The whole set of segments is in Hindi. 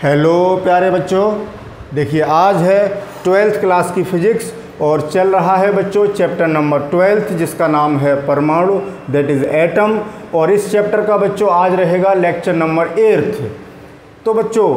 हेलो प्यारे बच्चों, देखिए आज है 12th क्लास की फिजिक्स और चल रहा है बच्चों चैप्टर नंबर 12 जिसका नाम है परमाणु, दैट इज़ एटम। और इस चैप्टर का बच्चों आज रहेगा लेक्चर नंबर 8। तो बच्चों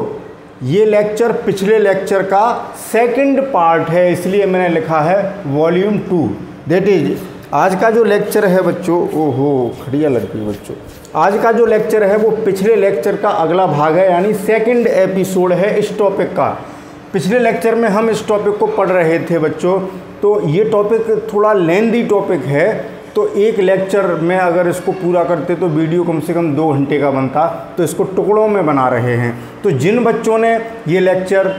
ये लेक्चर पिछले लेक्चर का सेकंड पार्ट है, इसलिए मैंने लिखा है वॉल्यूम 2। दैट इज आज का जो लेक्चर है बच्चों, ओहो खड़िया लग गई बच्चों, आज का जो लेक्चर है वो पिछले लेक्चर का अगला भाग है, यानी सेकंड एपिसोड है इस टॉपिक का। पिछले लेक्चर में हम इस टॉपिक को पढ़ रहे थे बच्चों, तो ये टॉपिक थोड़ा लेंदी टॉपिक है, तो एक लेक्चर में अगर इसको पूरा करते तो वीडियो कम से कम 2 घंटे का बनता, तो इसको टुकड़ों में बना रहे हैं। तो जिन बच्चों ने ये लेक्चर,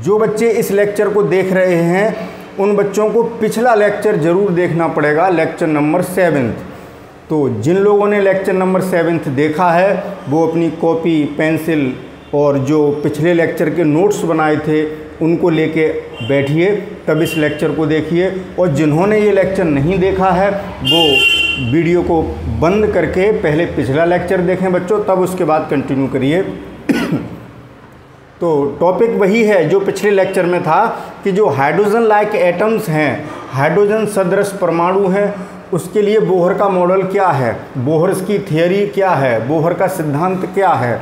जो बच्चे इस लेक्चर को देख रहे हैं उन बच्चों को पिछला लेक्चर ज़रूर देखना पड़ेगा, लेक्चर नंबर 7। तो जिन लोगों ने लेक्चर नंबर 7 देखा है वो अपनी कॉपी पेंसिल और जो पिछले लेक्चर के नोट्स बनाए थे उनको लेके बैठिए, तब इस लेक्चर को देखिए। और जिन्होंने ये लेक्चर नहीं देखा है वो वीडियो को बंद करके पहले पिछला लेक्चर देखें बच्चों, तब उसके बाद कंटिन्यू करिए। तो टॉपिक वही है जो पिछले लेक्चर में था कि जो हाइड्रोजन लाइक एटम्स हैं, हाइड्रोजन सदृश परमाणु हैं, उसके लिए बोहर का मॉडल क्या है, बोहर की थियरी क्या है, बोहर का सिद्धांत क्या है।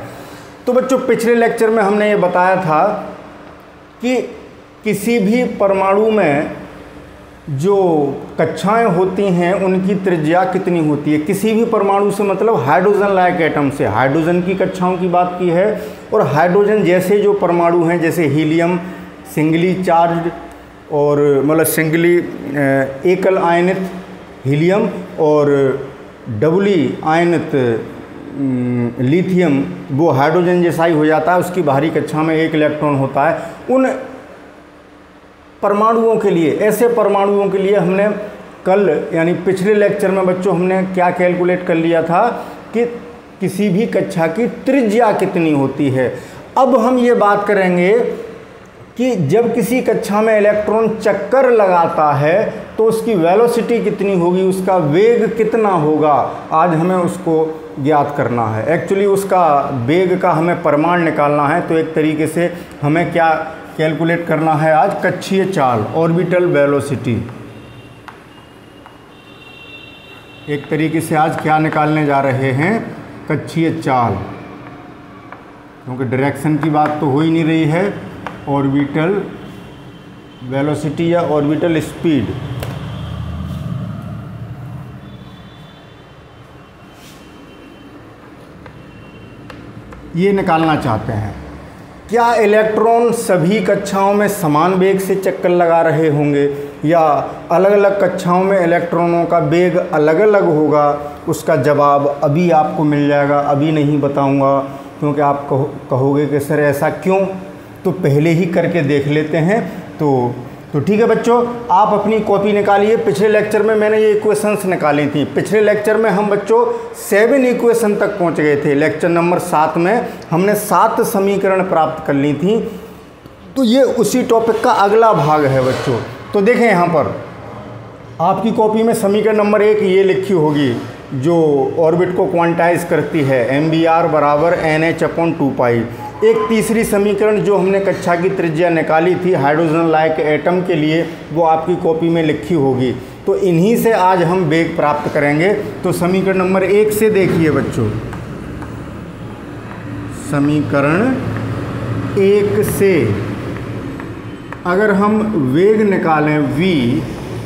तो बच्चों पिछले लेक्चर में हमने ये बताया था कि किसी भी परमाणु में जो कक्षाएं होती हैं उनकी त्रिज्या कितनी होती है। किसी भी परमाणु से मतलब हाइड्रोजन लाइक एटम से हाइड्रोजन की कक्षाओं की बात की है, और हाइड्रोजन जैसे जो परमाणु हैं जैसे हीलियम सिंगली चार्ज और मतलब सिंगली एकल आयनित हीलियम और डबली आयनित लिथियम, वो हाइड्रोजन जैसा ही हो जाता है, उसकी बाहरी कक्षा में 1 इलेक्ट्रॉन होता है। उन परमाणुओं के लिए, ऐसे परमाणुओं के लिए हमने कल यानी पिछले लेक्चर में बच्चों हमने क्या कैलकुलेट कर लिया था कि किसी भी कक्षा की त्रिज्या कितनी होती है। अब हम ये बात करेंगे कि जब किसी कक्षा में इलेक्ट्रॉन चक्कर लगाता है तो उसकी वेलोसिटी कितनी होगी, उसका वेग कितना होगा, आज हमें उसको ज्ञात करना है। एक्चुअली उसका वेग का हमें परिमाण निकालना है, तो एक तरीके से हमें क्या कैलकुलेट करना है आज, कक्षीय चाल, ऑर्बिटल वेलोसिटी। एक तरीके से आज क्या निकालने जा रहे हैं, कक्षीय चाल, क्योंकि डायरेक्शन की बात तो हो ही नहीं रही है। ऑर्बिटल वेलोसिटी या ऑर्बिटल स्पीड, ये निकालना चाहते हैं। क्या इलेक्ट्रॉन सभी कक्षाओं में समान वेग से चक्कर लगा रहे होंगे या अलग अलग कक्षाओं में इलेक्ट्रॉनों का वेग अलग अलग होगा, उसका जवाब अभी आपको मिल जाएगा। अभी नहीं बताऊंगा क्योंकि आप कहोगे कि सर ऐसा क्यों, तो पहले ही करके देख लेते हैं। तो ठीक है बच्चों, आप अपनी कॉपी निकालिए। पिछले लेक्चर में मैंने ये इक्वेशंस निकाली थी। पिछले लेक्चर में हम बच्चों 7 इक्वेशन तक पहुंच गए थे। लेक्चर नंबर 7 में हमने 7 समीकरण प्राप्त कर ली थी। तो ये उसी टॉपिक का अगला भाग है बच्चों। तो देखें यहाँ पर आपकी कॉपी में समीकरण नंबर 1 ये लिखी होगी जो ऑर्बिट को क्वांटाइज करती है, MBR बराबर NH/2π। एक तीसरी समीकरण जो हमने कक्षा की त्रिज्या निकाली थी हाइड्रोजन लाइक एटम के लिए, वो आपकी कॉपी में लिखी होगी। तो इन्हीं से आज हम वेग प्राप्त करेंगे। तो समीकरण नंबर 1 से देखिए बच्चों, समीकरण 1 से अगर हम वेग निकालें v,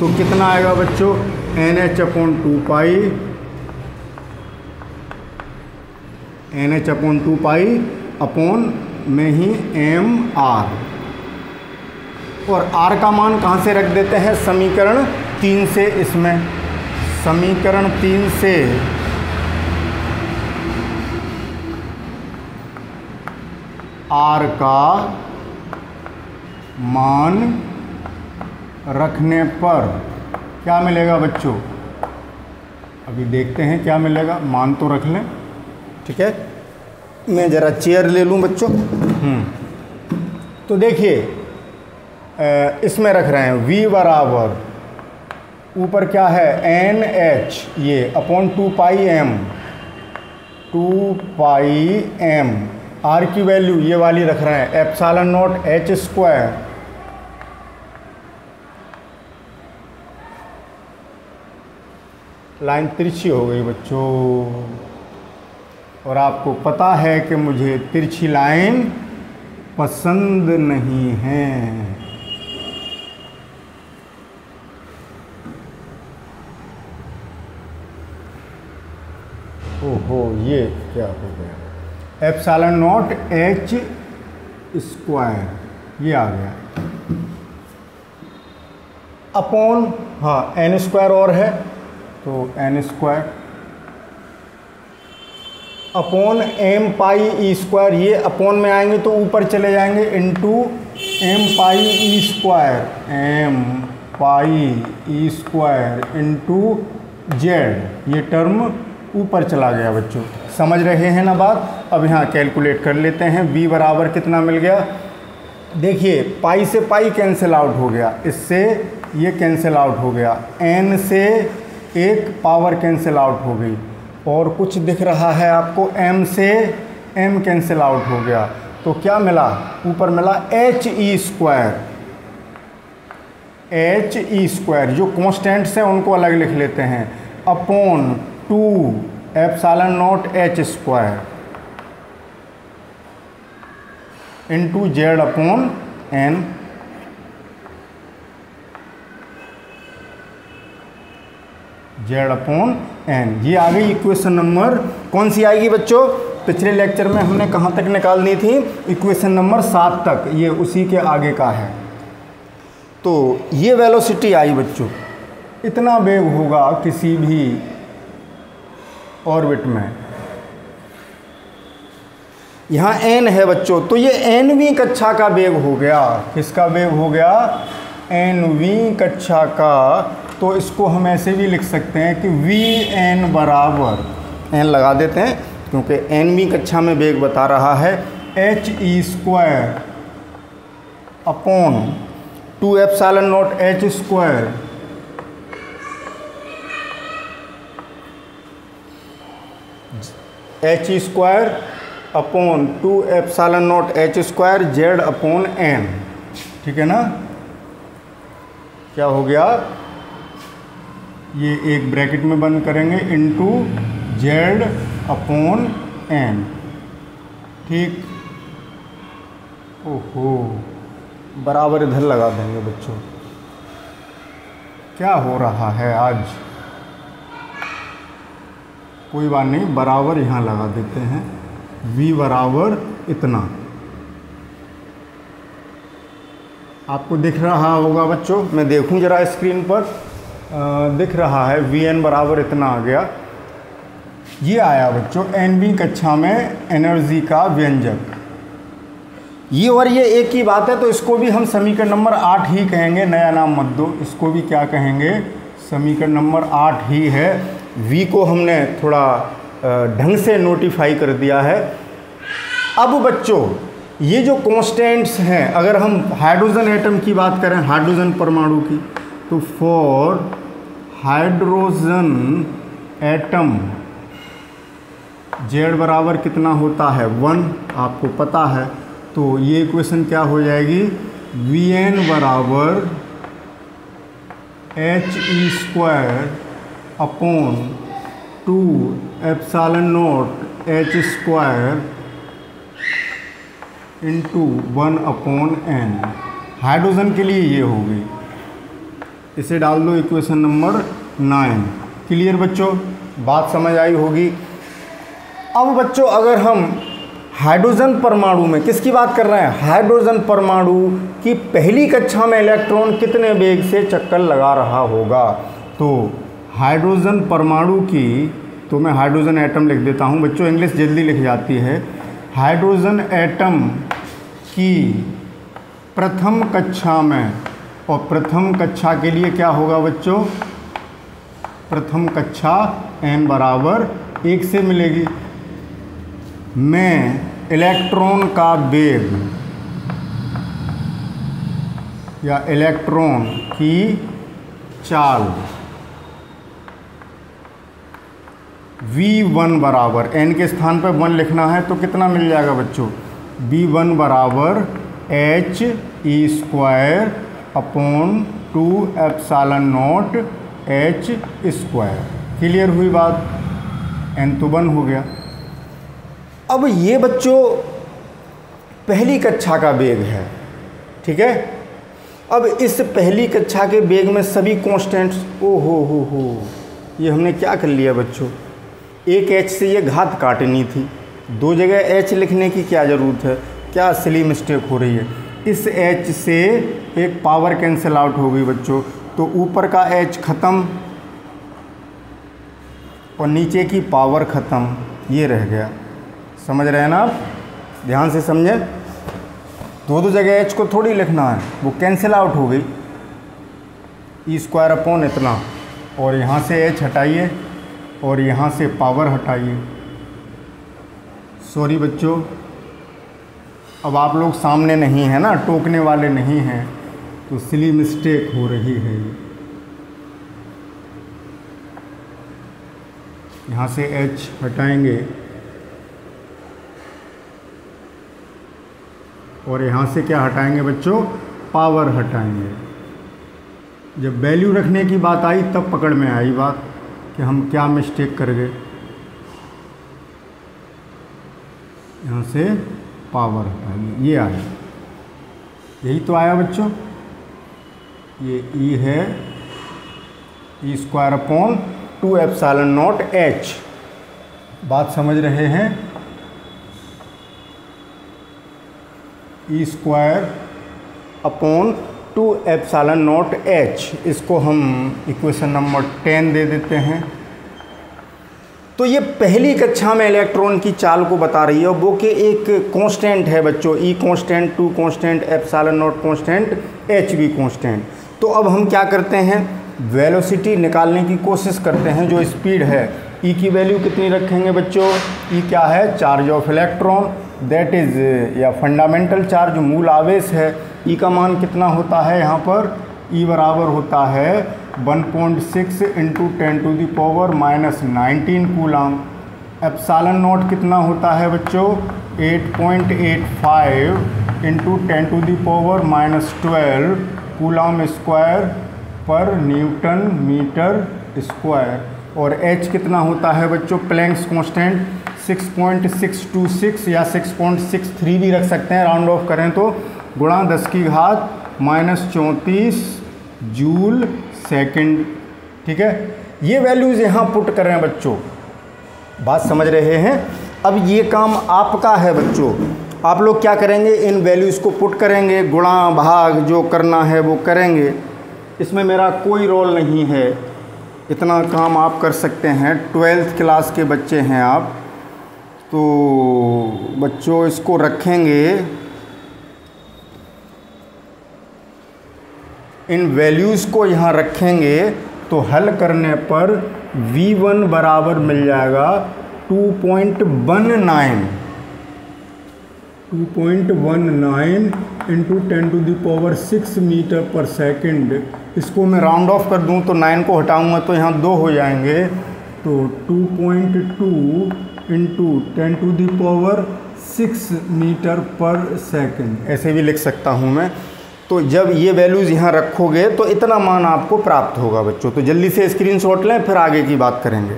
तो कितना आएगा बच्चों, NH/2π अपॉन में ही mr, और r का मान कहाँ से रख देते हैं, समीकरण 3 से। इसमें समीकरण 3 से r का मान रखने पर क्या मिलेगा बच्चों, अभी देखते हैं क्या मिलेगा। मान तो रख लें, ठीक है। मैं ज़रा चेयर ले लूँ बच्चों। तो देखिए इसमें रख रहे हैं v बराबर ऊपर क्या है NH ये अपॉन 2πm 2πm आर की वैल्यू ये वाली रख रहे हैं, epsilon naught H square line तिरछी हो गई बच्चों, और आपको पता है कि मुझे तिरछी लाइन पसंद नहीं है। ओहो, ये क्या हो गया, एप्सिलॉन नॉट एच स्क्वायर ये आ गया अपॉन, हाँ एन स्क्वायर और है तो एन स्क्वायर अपॉन एम पाई ई स्क्वायर, ये अपॉन में आएंगे तो ऊपर चले जाएंगे, इनटू एम पाई ई स्क्वायर, एम पाई ई स्क्वायर इनटू जेड, ये टर्म ऊपर चला गया बच्चों। समझ रहे हैं ना बात। अब यहाँ कैलकुलेट कर लेते हैं, v बराबर कितना मिल गया, देखिए पाई से पाई कैंसिल आउट हो गया, इससे ये कैंसिल आउट हो गया, n से एक पावर कैंसिल आउट हो गई, और कुछ दिख रहा है आपको, m से m कैंसिल आउट हो गया, तो क्या मिला, ऊपर मिला H E square, H E square, जो कॉन्स्टेंट्स हैं उनको अलग लिख लेते हैं, upon 2 epsilon naught H square into Z upon N, Z upon N, ये आ गई इक्वेशन नंबर, कौन सी आएगी बच्चों, पिछले लेक्चर में हमने कहाँ तक निकालनी थी, इक्वेशन नंबर 7 तक, ये उसी के आगे का है। तो ये वेलोसिटी आई बच्चों, इतना वेग होगा किसी भी ऑर्बिट में, यहाँ n है बच्चों, तो ये nवीं कक्षा का वेग हो गया, किसका वेग हो गया, nवीं कक्षा का, तो इसको हम ऐसे भी लिख सकते हैं कि vn बराबर, n लगा देते हैं क्योंकि nवीं कक्षा में वेग बता रहा है, H E square upon 2 epsilon naught H square H square upon 2 epsilon naught H square Z upon N, ठीक है ना। क्या हो गया, ये एक ब्रैकेट में बंद करेंगे, इनटू जेड अपॉन एन, ठीक, ओहो बराबर इधर लगा देंगे बच्चों। क्या हो रहा है आज, कोई बात नहीं, बराबर यहाँ लगा देते हैं, v बराबर इतना, आपको दिख रहा होगा बच्चों, मैं देखूं जरा स्क्रीन पर, दिख रहा है vn बराबर इतना आ गया, ये आया बच्चों nवीं कक्षा में एनर्जी का व्यंजक, ये और ये एक ही बात है, तो इसको भी हम समीकरण नंबर 8 ही कहेंगे, नया नाम मत दो, इसको भी क्या कहेंगे, समीकरण नंबर 8 ही है। v को हमने थोड़ा ढंग से नोटिफाई कर दिया है। अब बच्चों ये जो कॉन्स्टेंट्स हैं, अगर हम हाइड्रोजन एटम की बात करें, हाइड्रोजन परमाणु की, तो फॉर हाइड्रोजन एटम z बराबर कितना होता है 1, आपको पता है, तो ये इक्वेशन क्या हो जाएगी, Vn बराबर H E square upon 2 epsilon naught H square into 1 upon n, hydrogen के लिए ये हो गई, इसे डाल दो इक्वेशन नंबर 9। क्लियर बच्चों, बात समझ आई होगी। अब बच्चों अगर हम हाइड्रोजन परमाणु में किसकी बात कर रहे हैं, हाइड्रोजन परमाणु की पहली कक्षा में इलेक्ट्रॉन कितने वेग से चक्कर लगा रहा होगा, तो हाइड्रोजन परमाणु की, तो मैं हाइड्रोजन एटम लिख देता हूं बच्चों, इंग्लिश जल्दी लिख जाती है, हाइड्रोजन एटम की प्रथम कक्षा में, और प्रथम कक्षा के लिए क्या होगा बच्चों, प्रथम कक्षा n बराबर 1 से मिलेगी, में इलेक्ट्रॉन का वेग या इलेक्ट्रॉन की चाल V1 बराबर n के स्थान पर 1 लिखना है तो कितना मिल जाएगा बच्चों, V1 बराबर h e square upon 2 epsilon not h square. Clear हुई बात, n तो 1 हो गया। अब ये बच्चों पहली कक्षा का वेग है, ठीक है। अब इस पहली कक्षा के वेग में सभी कांस्टेंट्स, ओ हो, ये हमने क्या कर लिया बच्चों, एक h से ये घात काटनी थी, 2 जगह h लिखने की क्या ज़रूरत है, क्या सिली मिस्टेक हो रही है। इस h से एक पावर कैंसिल आउट हो गई बच्चों, तो ऊपर का h ख़त्म और नीचे की पावर ख़त्म, ये रह गया। समझ रहे हैं ना आप, ध्यान से समझें। 2 जगह h को थोड़ी लिखना है, वो कैंसिल आउट हो गई, ई स्क्वायर अपॉन इतना, और यहाँ से h हटाइए और यहाँ से पावर हटाइए। सॉरी बच्चों, अब आप लोग सामने नहीं हैं ना, टोकने वाले नहीं हैं, तो सिली मिस्टेक हो रही है। यहाँ से h हटाएंगे और यहाँ से क्या हटाएंगे बच्चों, पावर हटाएंगे। जब वैल्यू रखने की बात आई तब पकड़ में आई बात कि हम क्या मिस्टेक कर गए। यहाँ से पावर हटाएंगे, ये आया, यही तो आया बच्चों, ये ई है E square upon 2 epsilon not h। बात समझ रहे हैं, E square upon 2 epsilon not h, इसको हम इक्वेशन नंबर 10 दे देते हैं। तो ये पहली कक्षा में इलेक्ट्रॉन की चाल को बता रही है, वो कि एक कांस्टेंट है बच्चों, E constant, 2 constant, epsilon not constant, h भी कांस्टेंट। तो अब हम क्या करते हैं, वेलोसिटी निकालने की कोशिश करते हैं, जो स्पीड है। ई की वैल्यू कितनी रखेंगे बच्चों, ई क्या है, charge of electron, that is या फंडामेंटल चार्ज, मूल आवेश है। ई का मान कितना होता है यहाँ पर, ई बराबर होता है 1.6 इंटू 10⁻⁻19 कूलाम। एप्सिलॉन नॉट कितना होता है बच्चों, 8.85 इंटू 10⁻⁻12 कूलाम स्क्वायर पर न्यूटन मीटर स्क्वायर। और h कितना होता है बच्चों, प्लैंक्स कांस्टेंट 6.626 या 6.63 भी रख सकते हैं, राउंड ऑफ करें तो, गुणा 10⁻⁻34 जूल सेकंड। ठीक है, ये वैल्यूज़ यहाँ पुट कर रहे हैं बच्चों, बात समझ रहे हैं। अब ये काम आपका है बच्चों, आप लोग क्या करेंगे, इन वैल्यूज़ को पुट करेंगे, गुणा भाग जो करना है वो करेंगे, इसमें मेरा कोई रोल नहीं है, इतना काम आप कर सकते हैं। 12th क्लास के बच्चे हैं आप, तो बच्चों इसको रखेंगे, इन वैल्यूज़ को यहाँ रखेंगे, तो हल करने पर V1 बराबर मिल जाएगा 2.19 इंटू 10⁻6 मीटर पर सेकंड। इसको मैं राउंड ऑफ कर दूं तो 9 को हटाऊंगा तो यहाँ 2 हो जाएंगे, तो 2.2 इंटू 10⁻6 मीटर पर सेकंड, ऐसे भी लिख सकता हूँ मैं। तो जब ये वैल्यूज़ यहाँ रखोगे तो इतना मान आपको प्राप्त होगा बच्चों। तो जल्दी से स्क्रीनशॉट लें, फिर आगे की बात करेंगे।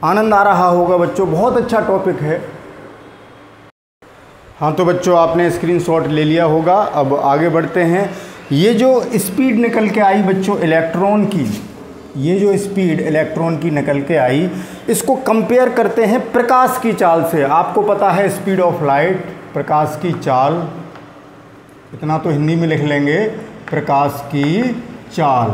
आनंद आ रहा होगा बच्चों, बहुत अच्छा टॉपिक है। हाँ तो बच्चों आपने स्क्रीनशॉट ले लिया होगा, अब आगे बढ़ते हैं। ये जो स्पीड निकल के आई बच्चों इलेक्ट्रॉन की, ये जो स्पीड इलेक्ट्रॉन की निकल के आई, इसको कंपेयर करते हैं प्रकाश की चाल से। आपको पता है स्पीड ऑफ लाइट, प्रकाश की चाल, इतना तो हिंदी में लिख लेंगे, प्रकाश की चाल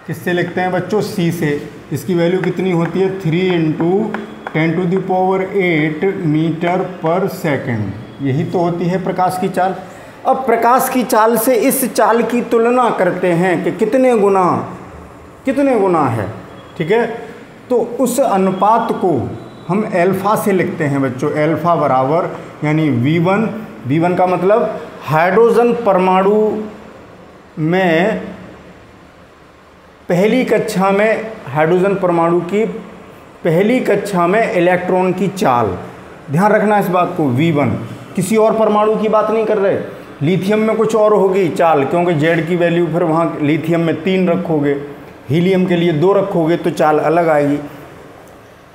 किससे लिखते हैं बच्चों, c से। इसकी वैल्यू कितनी होती है, 3 इंटू 10⁸ मीटर पर सेकंड, यही तो होती है प्रकाश की चाल। अब प्रकाश की चाल से इस चाल की तुलना करते हैं कि कितने गुना है, ठीक है। तो उस अनुपात को हम अल्फ़ा से लिखते हैं बच्चों, अल्फ़ा बराबर यानी V1 का मतलब हाइड्रोजन परमाणु में, पहली कक्षा में हाइड्रोजन परमाणु की पहली कक्षा में इलेक्ट्रॉन की चाल, ध्यान रखना इस बात को, V1। किसी और परमाणु की बात नहीं कर रहे। लिथियम में कुछ और होगी चाल, क्योंकि Z की वैल्यू फिर वहाँ लिथियम में 3 रखोगे, हीलियम के लिए 2 रखोगे तो चाल अलग आएगी।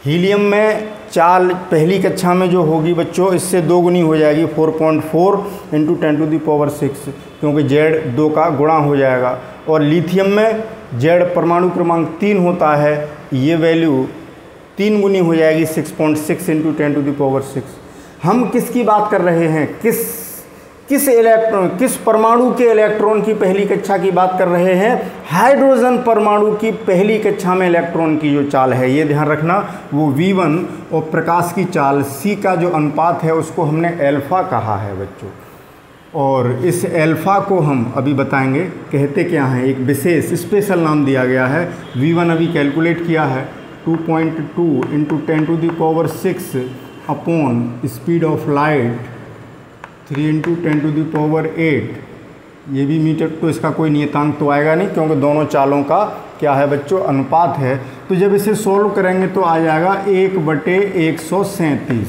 हीलियम में चाल पहली कक्षा में जो होगी बच्चों, इससे 2 गुनी हो जाएगी, 4.4 × 10⁶, क्योंकि Z 2 का गुणा हो जाएगा। और लिथियम में Z परमाणु क्रमांक 3 होता है, ये वैल्यू 3 गुनी हो जाएगी, 6.6 × 10⁶। हम किसकी बात कर रहे हैं, किस परमाणु के इलेक्ट्रॉन की पहली कक्षा की बात कर रहे हैं? हाइड्रोजन परमाणु की पहली कक्षा में इलेक्ट्रॉन की जो चाल है, ये ध्यान रखना, वो V1 और प्रकाश की चाल C का जो अनुपात है उसको हमने अल्फा कहा है बच्चों। और इस अल्फा को हम अभी बताएंगे कहते क्या हैं, एक विशेष स्पेशल नाम दिया गया है। V1 अभी कैलकुलेट किया है 2.2 × 10⁶ अपॉन स्पीड ऑफ लाइट 3 × 10⁸। ये भी मीटर, तो इसका कोई नियतांक तो आएगा नहीं, क्योंकि दोनों चालों का क्या है बच्चों, अनुपात है। तो जब इसे सोल्व करेंगे तो आ जाएगा 1/137।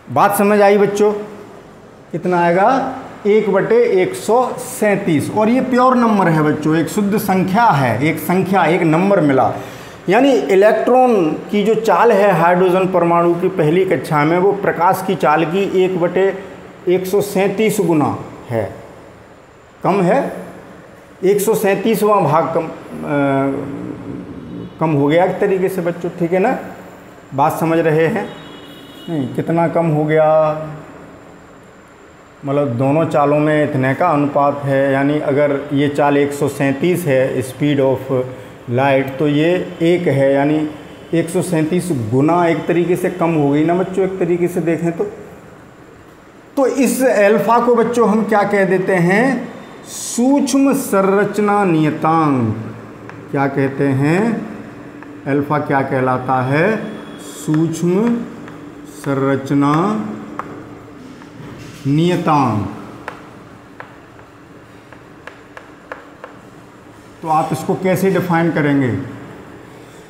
बात समझ आई बच्चों? कितना आएगा? 1/137। और ये प्योर नंबर है बच्चों, एक शुद्ध संख्या है, एक संख्या, एक नंबर मिला। यानी इलेक्ट्रॉन की जो चाल है हाइड्रोजन परमाणु की पहली कक्षा में, वो प्रकाश की चाल की 1/137 गुना है, कम है, 137वां भाग कम हो गया एक तरीके से बच्चों, ठीक है ना? बात समझ रहे हैं? नहीं, कितना कम हो गया, मतलब दोनों चालों में इतने का अनुपात है। यानी अगर ये चाल 137 है स्पीड ऑफ लाइट, तो ये 1 है, यानी 137 गुना एक तरीके से कम हो गई ना बच्चों, एक तरीके से देखें तो इस अल्फा को बच्चों हम क्या कह देते हैं? सूक्ष्म संरचना नियतांक। क्या कहते हैं? अल्फा क्या कहलाता है? सूक्ष्म संरचना नियतांक। तो आप इसको कैसे डिफाइन करेंगे?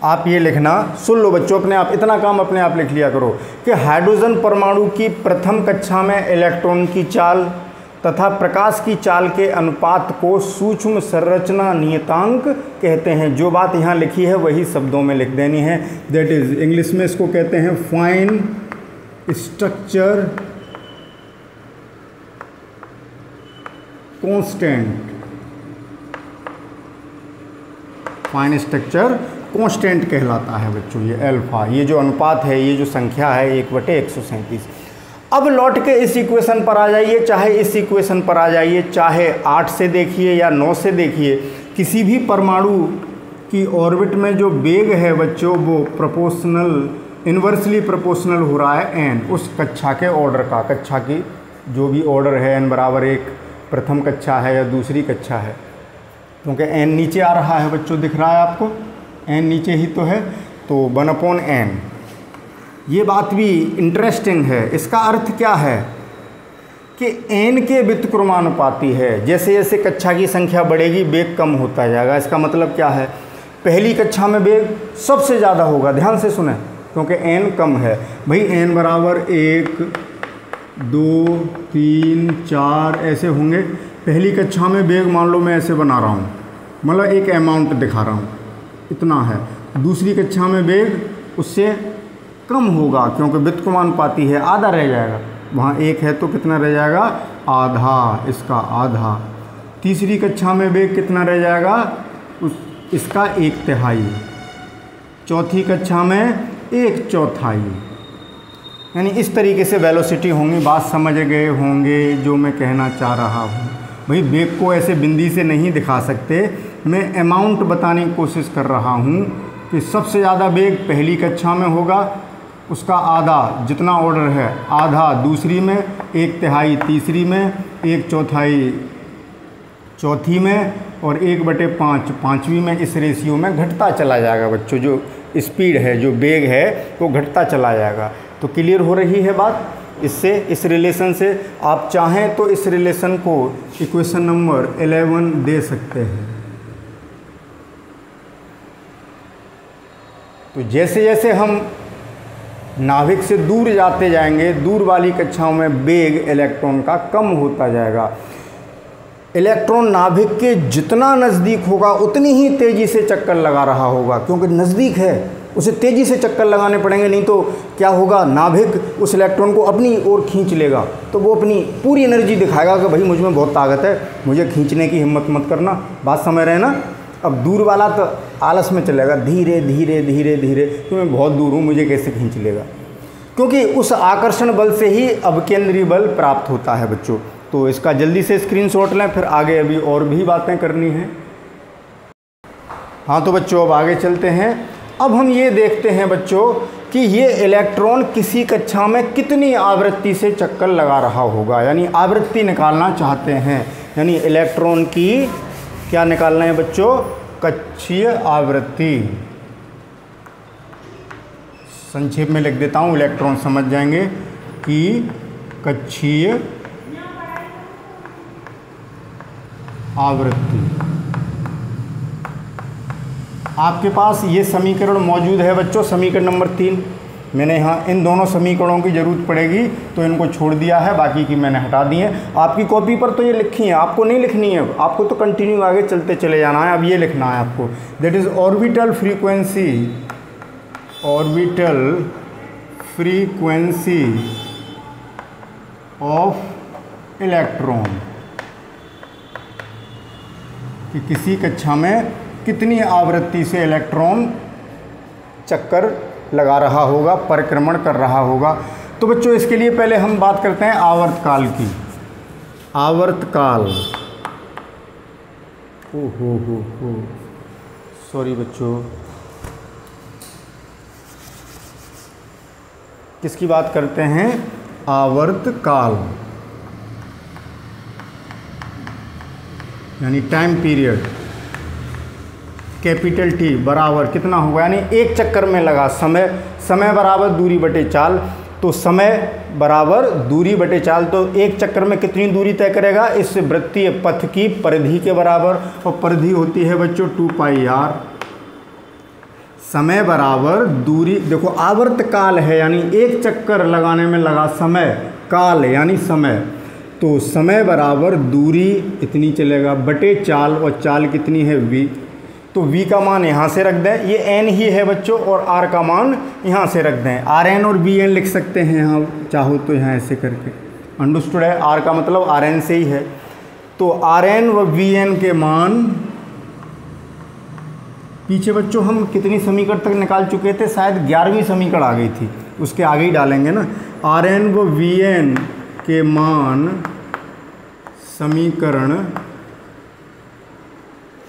आप ये लिखना, सुन लो बच्चों, अपने आप इतना काम अपने आप लिख लिया करो कि हाइड्रोजन परमाणु की प्रथम कक्षा में इलेक्ट्रॉन की चाल तथा प्रकाश की चाल के अनुपात को सूक्ष्म संरचना नियतांक कहते हैं। जो बात यहाँ लिखी है वही शब्दों में लिख देनी है। दैट इज, इंग्लिश में इसको कहते हैं fine structure constant. Fine structure constant कहलाता है बच्चों ये अल्फा। ये जो अनुपात है, ये जो संख्या है 1/137। अब लौट के इस इक्वेशन पर आ जाइए, चाहे इस इक्वेशन पर आ जाइए, चाहे 8 से देखिए या 9 से देखिए, किसी भी परमाणु की ऑर्बिट में जो वेग है बच्चों वो प्रोपोर्शनल, इन्वर्सली प्रोपोर्शनल हो रहा है n, उस कक्षा के ऑर्डर का। कक्षा की जो भी ऑर्डर है n बराबर 1, प्रथम कक्षा है या दूसरी कक्षा है, क्योंकि n नीचे आ रहा है बच्चों, दिख रहा है आपको, n नीचे ही तो है, तो 1/n। ये बात भी इंटरेस्टिंग है। इसका अर्थ क्या है कि n के व्युत्क्रमानुपाती है। जैसे जैसे कक्षा की संख्या बढ़ेगी वेग कम होता जाएगा। इसका मतलब क्या है? पहली कक्षा में वेग सबसे ज़्यादा होगा, ध्यान से सुने, क्योंकि n कम है भाई। n बराबर 1, 2, 3, 4 ऐसे होंगे। पहली कक्षा में वेग मान लो मैं ऐसे बना रहा हूँ, मतलब एक अमाउंट दिखा रहा हूँ, इतना है। दूसरी कक्षा में वेग उससे कम होगा, क्योंकि व्युत्क्रमानुपाती है, आधा रह जाएगा। वहाँ 1 है तो कितना रह जाएगा? आधा, इसका आधा। तीसरी कक्षा में वेग कितना रह जाएगा? इसका 1/3। चौथी कक्षा में 1/4। यानी इस तरीके से वेलोसिटी होंगी। बात समझ गए होंगे जो मैं कहना चाह रहा हूँ। भाई वेग को ऐसे बिंदी से नहीं दिखा सकते, मैं अमाउंट बताने की कोशिश कर रहा हूँ कि सबसे ज़्यादा वेग पहली कक्षा में होगा, उसका आधा, जितना ऑर्डर है आधा दूसरी में, 1/3 तीसरी में, 1/4 चौथी में, और 1/5 पाँचवीं में। इस रेशियो में घटता चला जाएगा बच्चों, जो स्पीड है, जो वेग है वो घटता चला जाएगा। तो क्लियर हो रही है बात? इससे, इस रिलेशन से आप चाहें तो इस रिलेशन को इक्वेशन नंबर 11 दे सकते हैं। तो जैसे जैसे हम नाभिक से दूर जाते जाएंगे, दूर वाली कक्षाओं में वेग इलेक्ट्रॉन का कम होता जाएगा। इलेक्ट्रॉन नाभिक के जितना नज़दीक होगा उतनी ही तेज़ी से चक्कर लगा रहा होगा, क्योंकि नज़दीक है उसे तेज़ी से चक्कर लगाने पड़ेंगे, नहीं तो क्या होगा, नाभिक उस इलेक्ट्रॉन को अपनी ओर खींच लेगा, तो वो अपनी पूरी एनर्जी दिखाएगा कि भाई मुझ में बहुत ताकत है, मुझे खींचने की हिम्मत मत करना। बात समझ रहे हैं ना। अब दूर वाला तो आलस में चलेगा, धीरे धीरे धीरे धीरे, तो मैं बहुत दूर हूँ, मुझे कैसे खींच लेगा, क्योंकि उस आकर्षण बल से ही अपकेंद्री बल प्राप्त होता है बच्चों। तो इसका जल्दी से स्क्रीनशॉट लें, फिर आगे अभी और भी बातें करनी हैं। हाँ तो बच्चों अब आगे चलते हैं। अब हम ये देखते हैं बच्चों कि ये इलेक्ट्रॉन किसी कक्षा में कितनी आवृत्ति से चक्कर लगा रहा होगा, यानी आवृत्ति निकालना चाहते हैं, यानी इलेक्ट्रॉन की क्या निकालना है बच्चों, कक्षीय आवृत्ति। संक्षेप में लिख देता हूँ, इलेक्ट्रॉन समझ जाएंगे कि कक्षीय आवृत्ति। आपके पास ये समीकरण मौजूद है बच्चों, समीकरण नंबर 3। मैंने यहाँ इन दोनों समीकरणों की ज़रूरत पड़ेगी तो इनको छोड़ दिया है, बाकी की मैंने हटा दी है। आपकी कॉपी पर तो ये लिखी है, आपको नहीं लिखनी है, आपको तो कंटिन्यू आगे चलते चले जाना है। अब ये लिखना है आपको, that is orbital frequency, orbital frequency of electron, कि किसी कक्षा में कितनी आवृत्ति से इलेक्ट्रॉन चक्कर लगा रहा होगा, परिक्रमण कर रहा होगा। तो बच्चों इसके लिए पहले हम बात करते हैं आवर्तकाल की। आवर्तकाल, हो सॉरी बच्चों, किसकी बात करते हैं, आवर्तकाल, यानी टाइम पीरियड। कैपिटल टी बराबर कितना होगा, यानी एक चक्कर में लगा समय, समय बराबर दूरी बटे चाल, तो समय बराबर दूरी बटे चाल, तो एक चक्कर में कितनी दूरी तय करेगा, इस वृत्तीय पथ की परिधि के बराबर, और परिधि होती है बच्चों 2πr। समय बराबर दूरी, देखो आवर्तकाल है यानी एक चक्कर लगाने में लगा समय, काल यानी समय, तो समय बराबर दूरी इतनी चलेगा बटे चाल, और चाल कितनी है v, तो v का मान यहाँ से रख दें, ये n ही है बच्चों, और r का मान यहाँ से रख दें। rn और bn लिख सकते हैं यहाँ चाहो तो, यहाँ ऐसे करके, अंडरस्टूड है। r का मतलब rn से ही है, तो rn व bn के मान पीछे बच्चों हम कितनी समीकरण तक निकाल चुके थे, शायद 11वीं समीकरण आ गई थी, उसके आगे ही डालेंगे ना। rn व bn के मान समीकरण,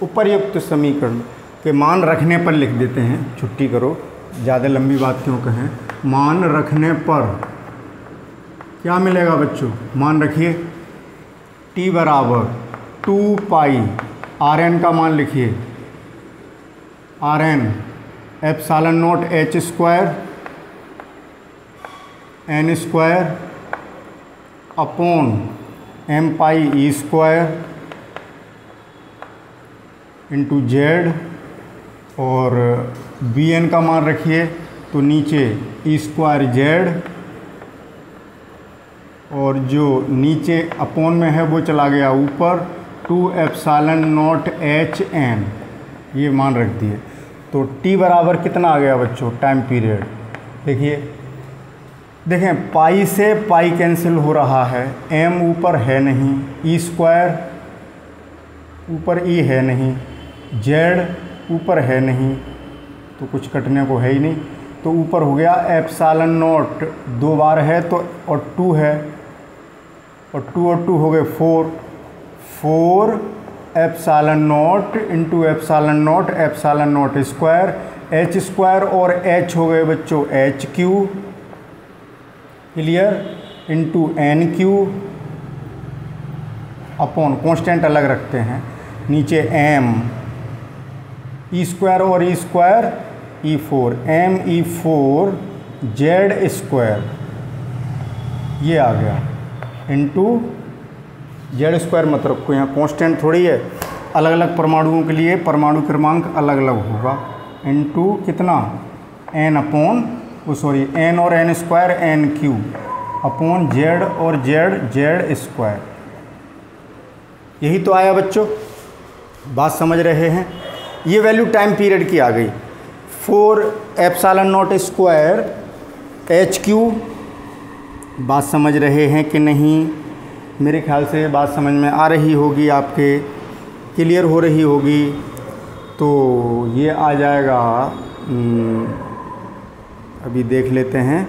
उपर्युक्त समीकरण के मान रखने पर लिख देते हैं, छुट्टी करो, ज़्यादा लंबी बात क्यों कहें। मान रखने पर क्या मिलेगा बच्चों, मान रखिए, t बराबर 2π, rn का मान लिखिए, rn epsilon not h square n square upon m pi e square into Z, और bn का मान रखिए तो नीचे e स्क्वायर जेड, और जो नीचे अपॉन में है वो चला गया ऊपर, 2 एप्सिलॉन नॉट h n, ये मान रख दिए। तो t बराबर कितना आ गया बच्चों, टाइम पीरियड, देखिए देखें पाई से पाई कैंसिल हो रहा है, m ऊपर है नहीं, e स्क्वायर ऊपर e है नहीं, z ऊपर है नहीं, तो कुछ कटने को है ही नहीं, तो ऊपर हो गया एप्सिलॉन नॉट, 2 बार है तो, और 2 है, और 2 और 2 हो गए 4 epsilon not into epsilon naught square, h square और h हो गए बच्चों h Q, clear, into n Q, upon constant अलग रखते हैं, नीचे m, e स्क्वायर और e square e4, m e4 z square, ये आ गया, इंटू जेड स्क्वायर मत रखो, यहाँ कांस्टेंट थोड़ी है, अलग अलग परमाणुओं के लिए परमाणु क्रमांक अलग अलग होगा, इंटू कितना एन और N square N Q upon Z और जेड स्क्वायर। यही तो आया बच्चों, बात समझ रहे हैं। ये वैल्यू टाइम पीरियड की आ गई। 4 epsilon naught square H Q. बात समझ रहे हैं कि नहीं? मेरे ख्याल से बात समझ में आ रही होगी, आपके क्लियर हो रही होगी। तो ये आ जाएगा, अभी देख लेते हैं,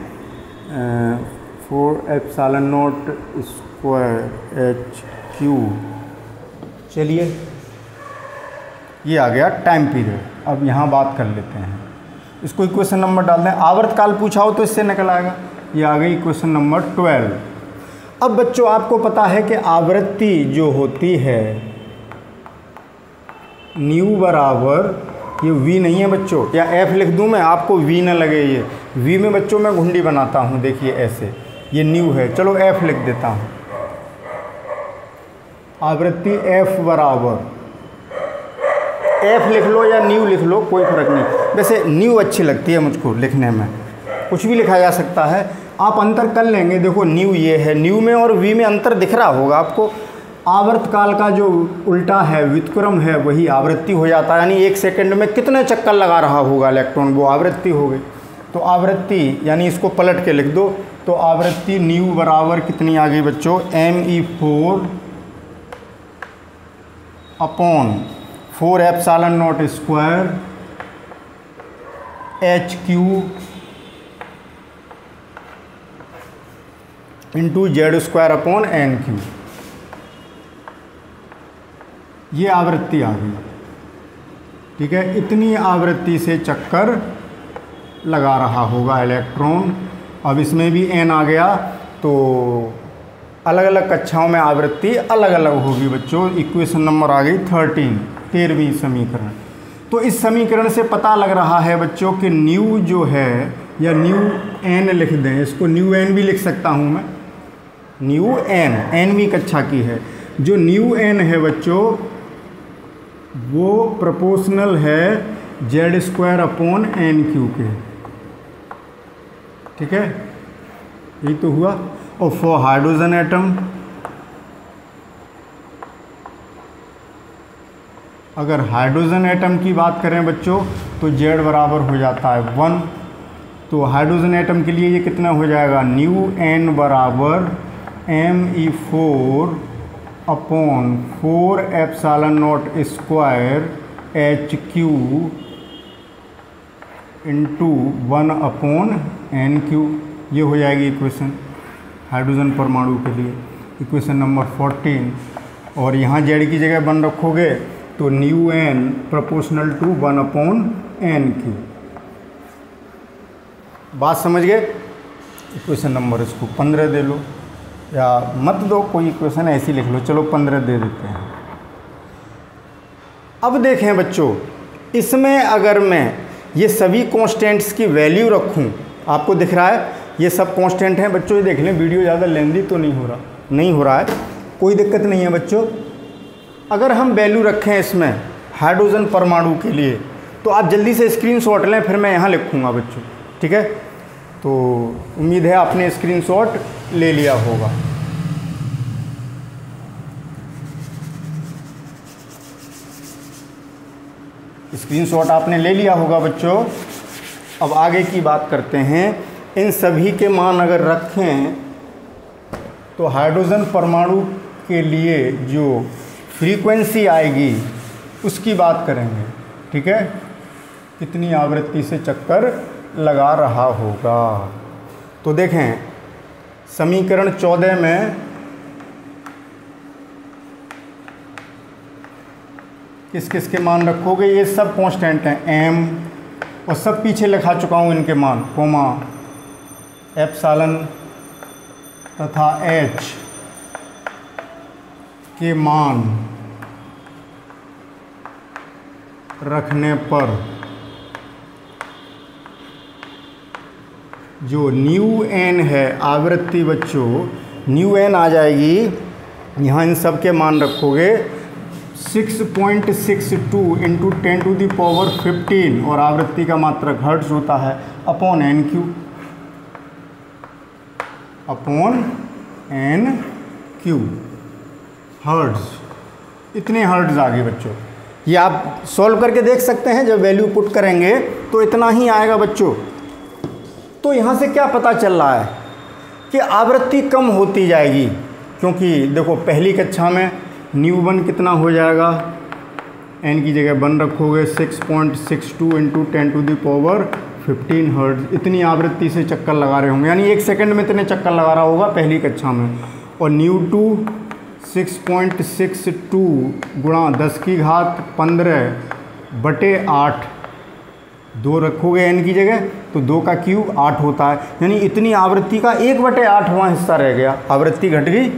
4 epsilon naught square H Q. चलिए, ये आ गया टाइम पीरियड। अब यहाँ बात कर लेते हैं, इसको इक्वेशन नंबर डाल दें। आवर्तकाल पूछा हो तो इससे निकल आएगा। ये आ गई इक्वेशन नंबर 12। अब बच्चों आपको पता है कि आवृत्ति जो होती है न्यू बराबर, ये वी नहीं है बच्चों, या एफ लिख दूं मैं, आपको वी ना लगे। ये वी में बच्चों मैं घुंडी बनाता हूँ, देखिए ऐसे, ये न्यू है, चलो एफ लिख देता हूँ। आवृत्ति एफ बराबर, एफ लिख लो या न्यू लिख लो, कोई फ़र्क नहीं। वैसे न्यू अच्छी लगती है मुझको लिखने में, कुछ भी लिखा जा सकता है। आप अंतर कर लेंगे, देखो न्यू ये है, न्यू में और वी में अंतर दिख रहा होगा आपको। आवर्तकाल का जो उल्टा है, व्युत्क्रम है, वही आवृत्ति हो जाता है। यानी 1 सेकंड में कितने चक्कर लगा रहा होगा इलेक्ट्रॉन, वो आवृत्ति हो गई। तो आवृत्ति यानी इसको पलट के लिख दो, तो आवृत्ति न्यू बराबर कितनी आ गई बच्चों, me4 upon 4 epsilon naught square H Q into Z square upon N Q. ये आवृत्ति आ गई, ठीक है। इतनी आवृत्ति से चक्कर लगा रहा होगा इलेक्ट्रॉन। अब इसमें भी एन आ गया, तो अलग अलग कक्षाओं में आवृत्ति अलग अलग होगी बच्चों। इक्वेशन नंबर आ गई 13वीं समीकरण। तो इस समीकरण से पता लग रहा है बच्चों कि न्यू जो है, या न्यू एन लिख दें, इसको न्यू एन भी लिख सकता हूँ मैं, न्यू एन, एनवीं कक्षा की है। जो न्यू एन है बच्चों, वो प्रोपोर्शनल है Z square upon N Q के, ठीक है। यही तो हुआ। और फॉर हाइड्रोजन एटम, अगर हाइड्रोजन एटम की बात करें बच्चों, तो जेड बराबर हो जाता है 1। तो हाइड्रोजन एटम के लिए ये कितना हो जाएगा, न्यू एन बराबर me4 upon 4 epsilon naught square H Q into 1 upon N Q. ये हो जाएगी इक्वेशन हाइड्रोजन परमाणु के लिए, इक्वेशन नंबर 14। और यहाँ जेड की जगह 1 रखोगे तो nu N proportional to 1 upon N Q. बात समझ गए? इक्वेशन नंबर इसको 15 दे लो, या मत दो, कोई इक्वेशन ऐसी लिख लो, चलो 15 दे देते हैं। अब देखें बच्चों, इसमें अगर मैं ये सभी कांस्टेंट्स की वैल्यू रखूं, आपको दिख रहा है ये सब कांस्टेंट हैं बच्चों। ये देख लें, वीडियो ज़्यादा लेंदी तो नहीं हो रहा है, कोई दिक्कत नहीं है बच्चों। अगर हम वैल्यू रखें इसमें हाइड्रोजन परमाणु के लिए, तो आप जल्दी से स्क्रीनशॉट लें, फिर मैं यहाँ लिखूँगा बच्चों, ठीक है। तो उम्मीद है आपने स्क्रीनशॉट ले लिया होगा। स्क्रीनशॉट आपने ले लिया होगा बच्चों। अब आगे की बात करते हैं। इन सभी के मान अगर रखें तो हाइड्रोजन परमाणु के लिए जो फ्रीक्वेंसी आएगी उसकी बात करेंगे, ठीक है। कितनी आवृत्ति से चक्कर लगा रहा होगा। तो देखें, समीकरण 14 में किस किस के मान रखोगे, ये सब कांस्टेंट हैं, एम, और सब पीछे लिखा चुका हूँ इनके मान, कोमा, एप्सिलॉन तथा एच के मान रखने पर जो न्यू एन है आवृत्ति बच्चों, न्यू एन आ जाएगी। यहाँ इन सब के मान रखोगे, 6.62 इंटू 10⁻15 और आवृत्ति का मात्रक हर्ट्ज होता है अपॉन एन क्यू हर्ट्ज। इतने हर्ट्ज आ गए बच्चों। ये आप सॉल्व करके देख सकते हैं, जब वैल्यू पुट करेंगे तो इतना ही आएगा बच्चों। तो यहाँ से क्या पता चल रहा है कि आवृत्ति कम होती जाएगी, क्योंकि देखो पहली कक्षा में ν1 कितना हो जाएगा, n की जगह 1 रखोगे 6.62 इंटू 10⁻15 हर्ट्ज। इतनी आवृत्ति से चक्कर लगा रहे होंगे, यानी 1 सेकंड में इतने चक्कर लगा रहा होगा पहली कक्षा में। और ν2 6.62 गुणा 10⁻15/8, 2 रखोगे n की जगह तो 2 का क्यूब 8 होता है, यानी इतनी आवृत्ति का 1/8वां हिस्सा रह गया, आवृत्ति घट गई।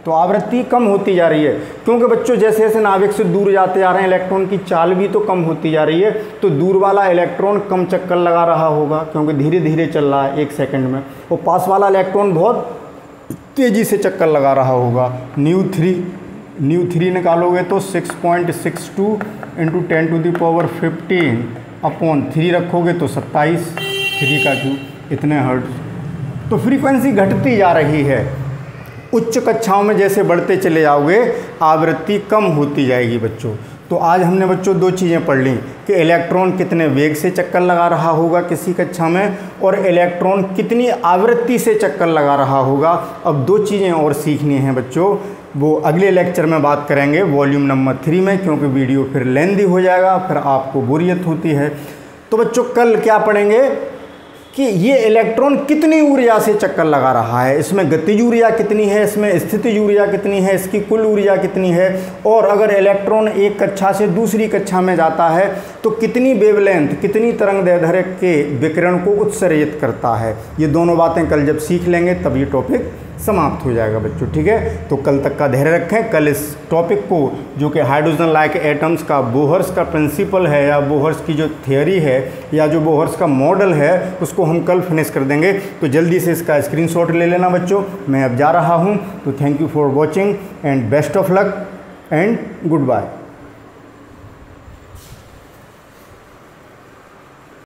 तो आवृत्ति कम होती जा रही है, क्योंकि बच्चों जैसे जैसे नाभिक से दूर जाते जा रहे हैं इलेक्ट्रॉन की चाल भी तो कम होती जा रही है। तो दूर वाला इलेक्ट्रॉन कम चक्कर लगा रहा होगा, क्योंकि धीरे धीरे चल रहा है 1 सेकंड में, और पास वाला इलेक्ट्रॉन बहुत तेज़ी से चक्कर लगा रहा होगा। ν3 निकालोगे तो 6.62 इंटू 10⁻15 अपॉन 3 रखोगे तो 27, 3 का क्यूब, इतने हर्ट्ज। तो फ्रीक्वेंसी घटती जा रही है। उच्च कक्षाओं में जैसे बढ़ते चले जाओगे आवृत्ति कम होती जाएगी बच्चों। तो आज हमने बच्चों 2 चीज़ें पढ़ ली कि इलेक्ट्रॉन कितने वेग से चक्कर लगा रहा होगा किसी कक्षा में, और इलेक्ट्रॉन कितनी आवृत्ति से चक्कर लगा रहा होगा। अब 2 चीज़ें और सीखनी हैं बच्चों, वो अगले लेक्चर में बात करेंगे वॉल्यूम नंबर 3 में, क्योंकि वीडियो फिर लेंथी हो जाएगा, फिर आपको बोरियत होती है। तो बच्चों कल क्या पढ़ेंगे कि ये इलेक्ट्रॉन कितनी ऊर्जा से चक्कर लगा रहा है, इसमें गतिज ऊर्जा कितनी है, इसमें स्थितिज ऊर्जा कितनी है, इसकी कुल ऊर्जा कितनी है, और अगर इलेक्ट्रॉन एक कक्षा से दूसरी कक्षा में जाता है तो कितनी वेवलेंथ, कितनी तरंगदैर्ध्य के विकिरण को उत्सर्जित करता है। ये दोनों बातें कल जब सीख लेंगे तब ये टॉपिक समाप्त हो जाएगा बच्चों, ठीक है। तो कल तक का धैर्य रखें। कल इस टॉपिक को, जो कि हाइड्रोजन लाइक एटम्स का बोहर्स का प्रिंसिपल है, या बोहर्स की जो थियोरी है, या जो बोहर्स का मॉडल है, उसको हम कल फिनिश कर देंगे। तो जल्दी से इसका स्क्रीनशॉट ले लेना बच्चों। मैं अब जा रहा हूँ, तो thank you for watching and best of luck and good bye.